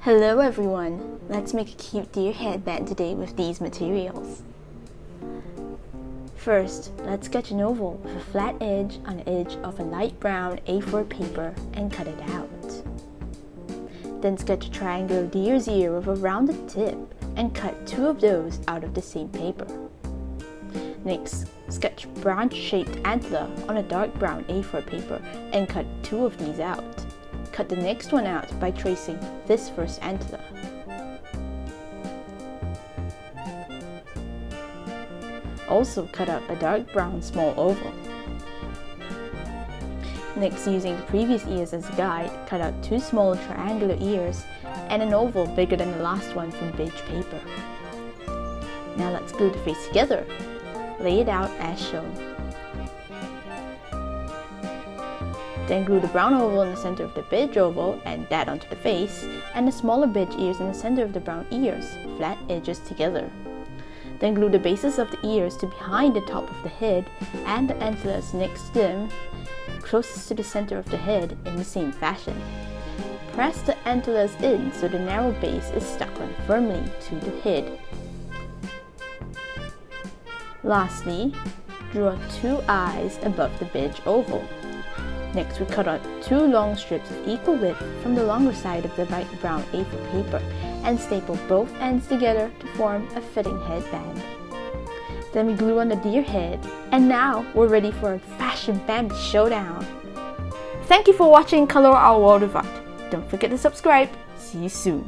Hello everyone! Let's make a cute deer headband today with these materials. First, let's sketch an oval with a flat edge on the edge of a light brown A4 paper and cut it out. Then sketch a triangular deer's ear with a rounded tip and cut two of those out of the same paper. Next, sketch a branch-shaped antler on a dark brown A4 paper and cut two of these out. Cut the next one out by tracing this first antler. Also cut out a dark brown small oval. Next, using the previous ears as a guide, cut out two small triangular ears and an oval bigger than the last one from beige paper. Now let's glue the face together. Lay it out as shown. Then glue the brown oval in the center of the beige oval and that onto the face, and the smaller beige ears in the center of the brown ears, flat edges together. Then glue the bases of the ears to behind the top of the head and the antlers next to them, closest to the center of the head in the same fashion. Press the antlers in so the narrow base is stuck on firmly to the head. Lastly, draw two eyes above the beige oval. Next, we cut out two long strips of equal width from the longer side of the light brown A4 paper and staple both ends together to form a fitting headband. Then we glue on the deer head, and now we're ready for a fashion Bambi showdown! Thank you for watching Color Our World of Art. Don't forget to subscribe. See you soon!